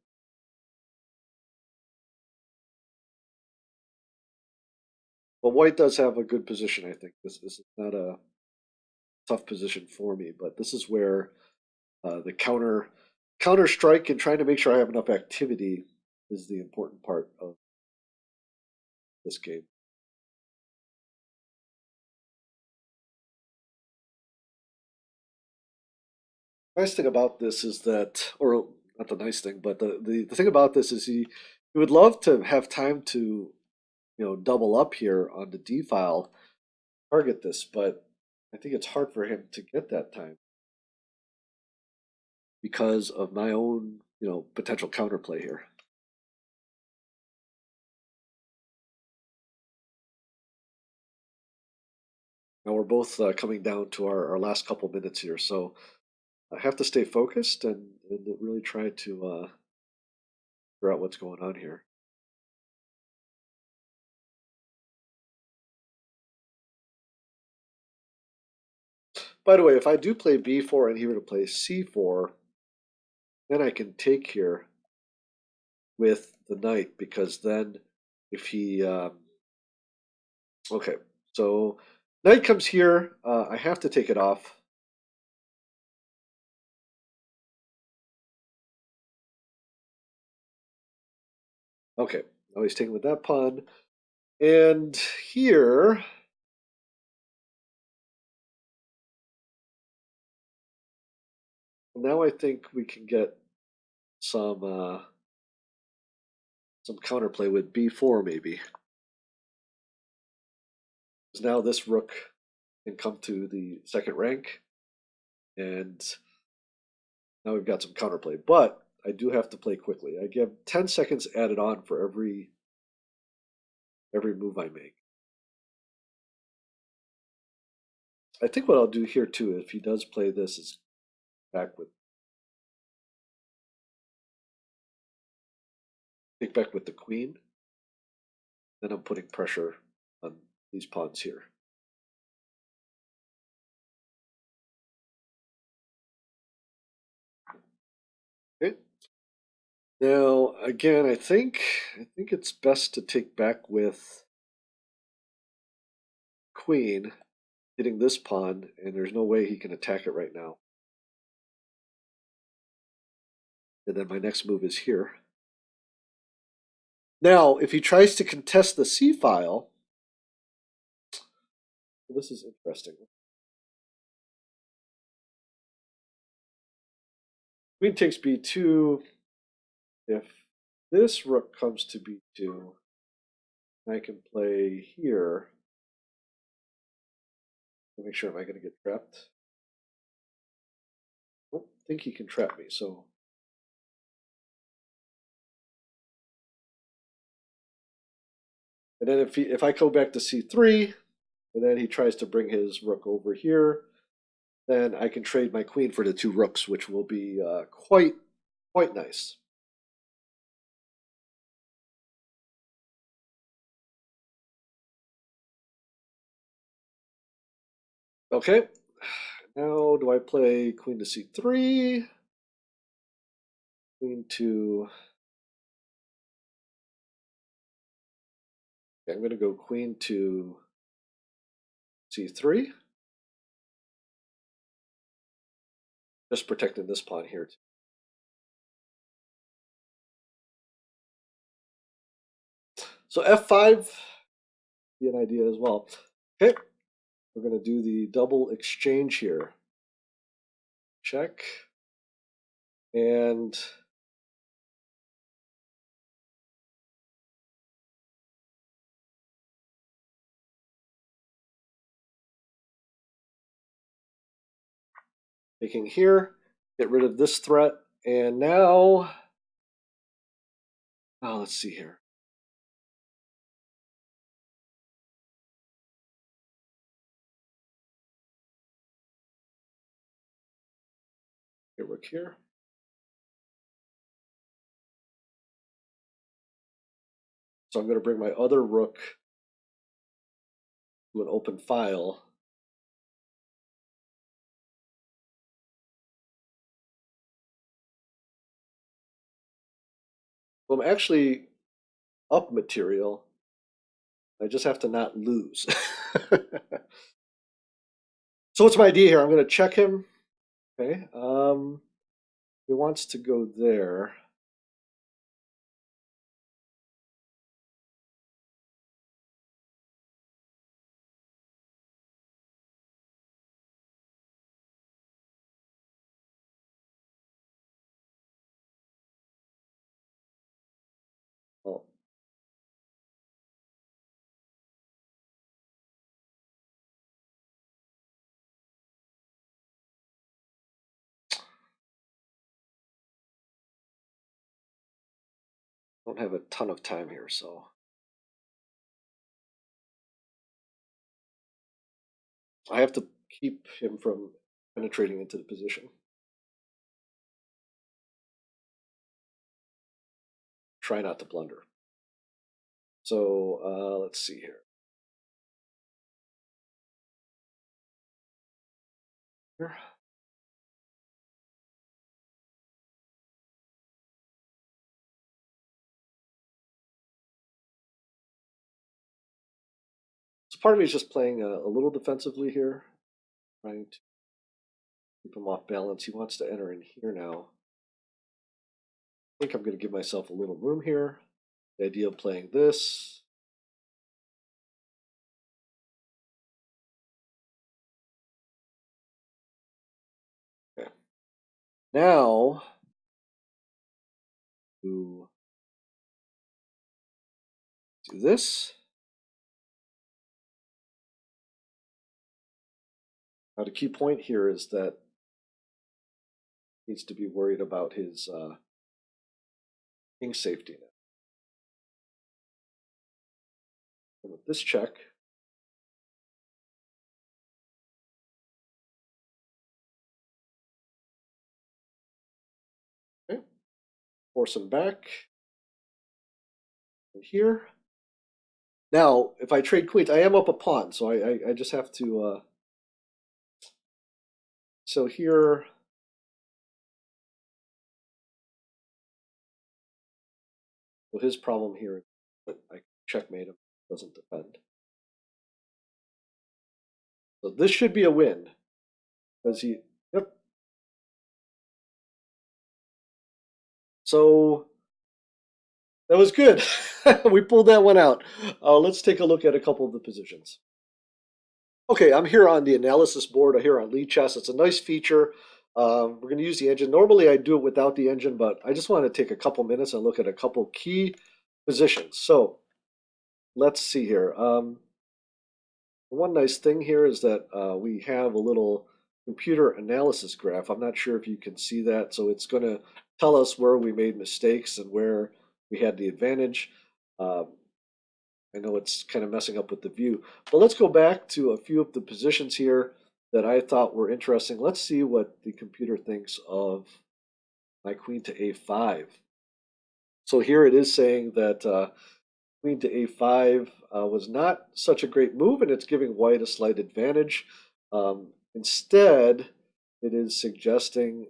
But white does have a good position, I think. This is not a tough position for me, but this is where the counter strike and trying to make sure I have enough activity is the important part of this game. Nice thing about this is that, or not the nice thing, but the thing about this is he would love to have time to, double up here on the D file, target this, but I think it's hard for him to get that time because of my own, potential counterplay here. Now we're both coming down to our last couple minutes here, so I have to stay focused and really try to figure out what's going on here. By the way, if I do play b4 and he were to play c4, then I can take here with the knight because then if he okay, so knight comes here, I have to take it off. Okay, now he's taking with that pawn, and here now I think we can get some counterplay with b4 maybe. Because now this rook can come to the second rank, and now we've got some counterplay. But I do have to play quickly. I give 10 seconds added on for every move I make. I think what I'll do here too, if he does play this, is take back with the queen. Then I'm putting pressure on these pawns here. Okay. Now again, I think it's best to take back with queen, hitting this pawn, and there's no way he can attack it right now. And then my next move is here. Now, if he tries to contest the c file, this is interesting. Queen takes b2. If this rook comes to b2, I can play here. Make sure, am I going to get trapped? I don't think he can trap me, so. And then if I go back to c3, and then he tries to bring his rook over here, then I can trade my queen for the two rooks, which will be quite nice. Okay, now do I play queen to c3, queen to. Okay, I'm going to go queen to c3, just protecting this pawn here. So f5 be an idea as well. Okay, we're going to do the double exchange here. Check. And taking here, get rid of this threat. And now, let's see here. Get rook here. So I'm going to bring my other rook to an open file. Well, I'm actually up material. I just have to not lose. So what's my idea here? I'm going to check him. Okay. He wants to go there. don't have a ton of time here, so I have to keep him from penetrating into the position. Try not to blunder. So let's see here. So part of me is just playing a little defensively here, trying to keep him off balance. He wants to enter in here now. I think I'm going to give myself a little room here. The idea of playing this. Okay. Now, do this. Now, the key point here is that he needs to be worried about his king safety now. And with this check, okay, force him back. And here. Now, if I trade queens, I am up a pawn, so I just have to. So here. Well, his problem here is that I checkmate him, doesn't defend. So this should be a win. Because he. Yep. So that was good. We pulled that one out. Let's take a look at a couple of the positions. Okay, I'm here on the analysis board here on Lead Chess. It's a nice feature. We're going to use the engine. Normally I do it without the engine, but I just want to take a couple minutes and look at a couple key positions. So let's see here. One nice thing here is that we have a little computer analysis graph. I'm not sure if you can see that. So it's going to tell us where we made mistakes and where we had the advantage. I know it's kind of messing up with the view, but let's go back to a few of the positions here that I thought were interesting. Let's see what the computer thinks of my queen to a5. So here it is saying that queen to a5 was not such a great move, and it's giving white a slight advantage. Instead, it is suggesting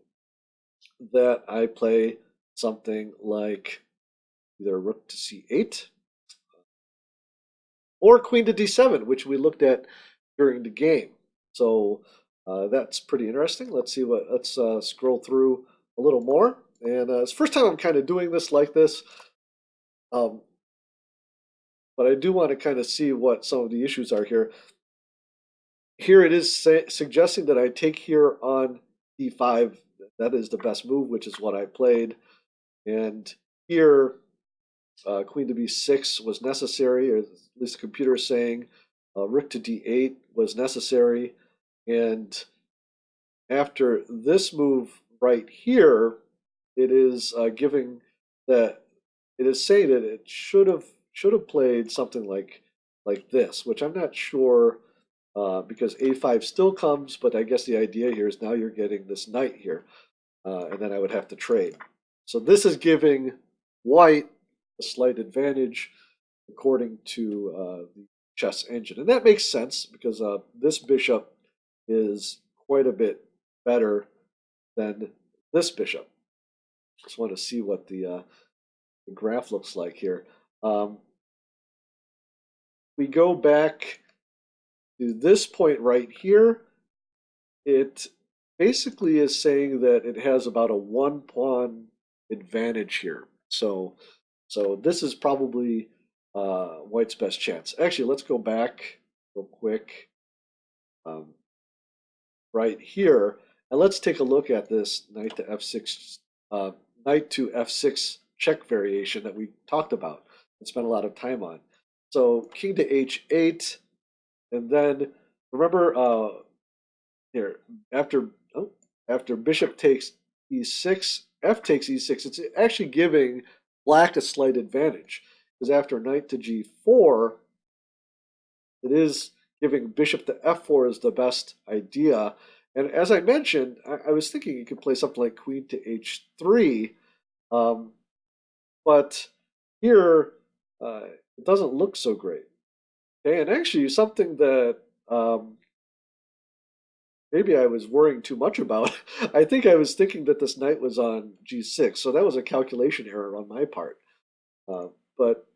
that I play something like either rook to c8 or queen to d7, which we looked at during the game. So that's pretty interesting. Let's see what. Let's scroll through a little more. And it's the first time I'm kind of doing this like this. But I do want to kind of see what some of the issues are here. Here it is suggesting that I take here on d5. That is the best move, which is what I played. And here, queen to b6 was necessary, or at least the computer is saying rook to d8 was necessary. And after this move right here, it is giving that it is saying that it should have played something like this, which I'm not sure because a5 still comes, but I guess the idea here is now you're getting this knight here, and then I would have to trade. So this is giving white a slight advantage according to the chess engine, and that makes sense because this bishop is quite a bit better than this bishop. Just want to see what the graph looks like here. We go back to this point right here. It basically is saying that it has about a 1 pawn advantage here. So this is probably white's best chance. Actually, let's go back real quick right here, and let's take a look at this knight to f6, knight to f6 check variation that we talked about and spent a lot of time on. So king to h8, and then remember here after bishop takes e6, f takes e6. It's actually giving black a slight advantage because after knight to g4, it is giving bishop to f4 is the best idea. And as I mentioned, I was thinking you could play something like queen to h3, um, but here it doesn't look so great. Okay, and actually something that um, maybe I was worrying too much about. I think I was thinking that this knight was on g6, so that was a calculation error on my part. But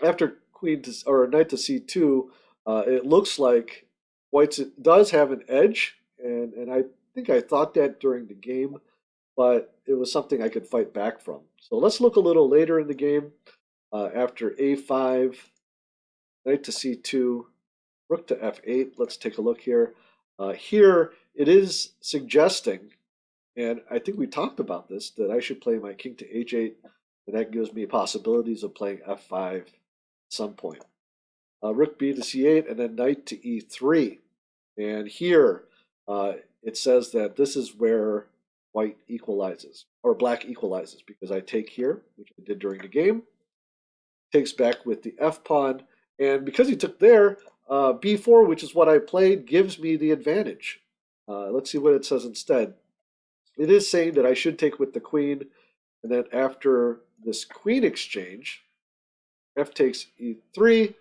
after queen to, or knight to c2, it looks like white does have an edge, and I think I thought that during the game, but it was something I could fight back from. So let's look a little later in the game. After a5, knight to c2, rook to f8. Let's take a look here. Here it is suggesting, and I think we talked about this, that I should play my king to h8, and that gives me possibilities of playing f5 at some point. Rook b to c8, and then knight to e3. And here it says that this is where white equalizes, or black equalizes, because I take here, which I did during the game, takes back with the f pawn, and because he took there, b4, which is what I played, gives me the advantage. Let's see what it says instead. It is saying that I should take with the queen, and then after this queen exchange, f takes e3,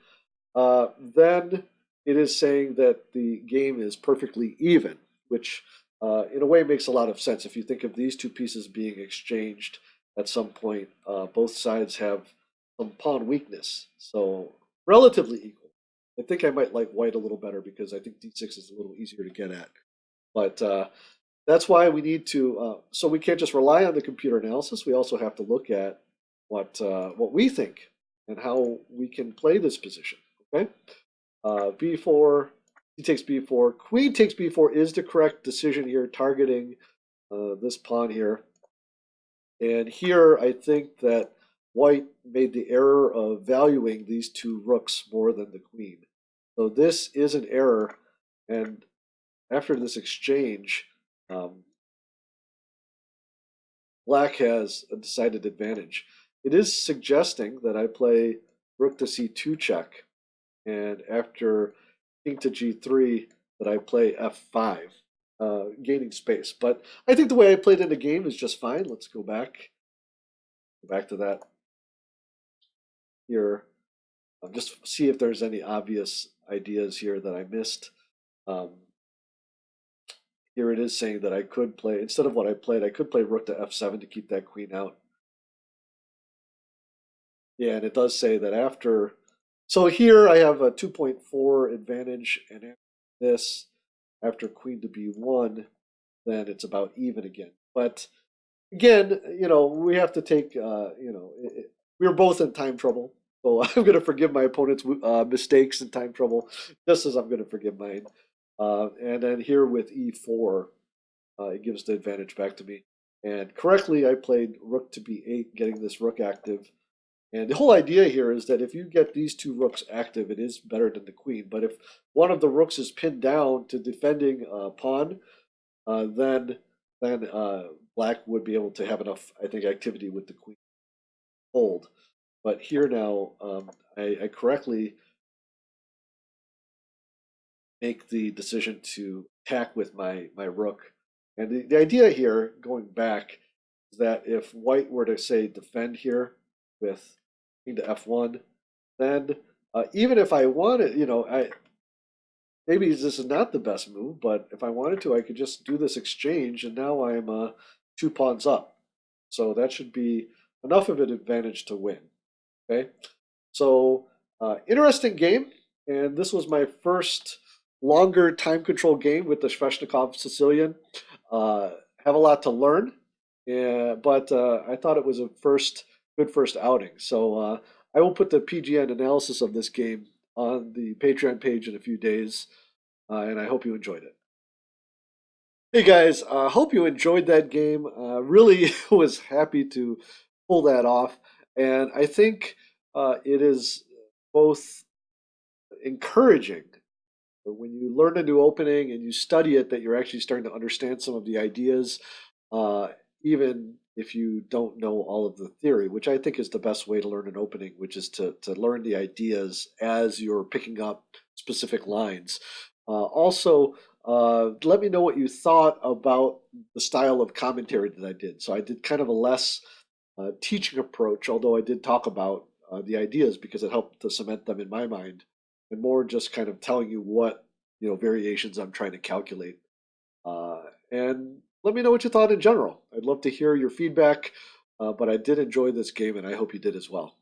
then it is saying that the game is perfectly even, which in a way makes a lot of sense. If you think of these two pieces being exchanged at some point, both sides have some pawn weakness, so relatively equal. I think I might like white a little better because I think d6 is a little easier to get at. But that's why we need to. So we can't just rely on the computer analysis. We also have to look at what we think and how we can play this position. Okay, b4. He takes b4. Queen takes b4 is the correct decision here, targeting this pawn here. And here I think that white made the error of valuing these two rooks more than the queen. So this is an error, and after this exchange, um, black has a decided advantage. It is suggesting that I play rook to c2 check, and after king to g3, that I play f5, gaining space. But I think the way I played in the game is just fine. Let's go back to that here. Just see if there's any obvious ideas here that I missed. Um, Here it is saying that I could play, instead of what I played, I could play rook to f7 to keep that queen out. Yeah, and it does say that after, so here I have a 2.4 advantage, and after this, after queen to b1, then it's about even again. But again, we have to take, we were both in time trouble. So I'm going to forgive my opponent's mistakes in time trouble, just as I'm going to forgive mine. And then here with e4, it gives the advantage back to me. And correctly, I played rook to b8, getting this rook active. And the whole idea here is that if you get these two rooks active, it is better than the queen. But if one of the rooks is pinned down to defending pawn, then black would be able to have enough, I think, activity with the queen hold. But here now, I correctly make the decision to attack with my rook. And the idea here, going back, is that if white were to, say, defend here with king to f1, then even if I wanted, maybe this is not the best move, but if I wanted to, I could just do this exchange, and now I'm 2 pawns up. So that should be enough of an advantage to win. Okay, so interesting game, and this was my first longer time control game with the Sveshnikov Sicilian. Have a lot to learn, but I thought it was a good first outing. So I will put the PGN analysis of this game on the Patreon page in a few days, and I hope you enjoyed it. Hey guys, hope you enjoyed that game. Really was happy to pull that off, and I think it is both encouraging when you learn a new opening and you study it that you're actually starting to understand some of the ideas, even if you don't know all of the theory, which I think is the best way to learn an opening, which is to learn the ideas as you're picking up specific lines. Also, let me know what you thought about the style of commentary that I did. So I did kind of a less teaching approach, although I did talk about the ideas because it helped to cement them in my mind, and more just kind of telling you what variations I'm trying to calculate. And let me know what you thought in general. I'd love to hear your feedback, but I did enjoy this game, and I hope you did as well.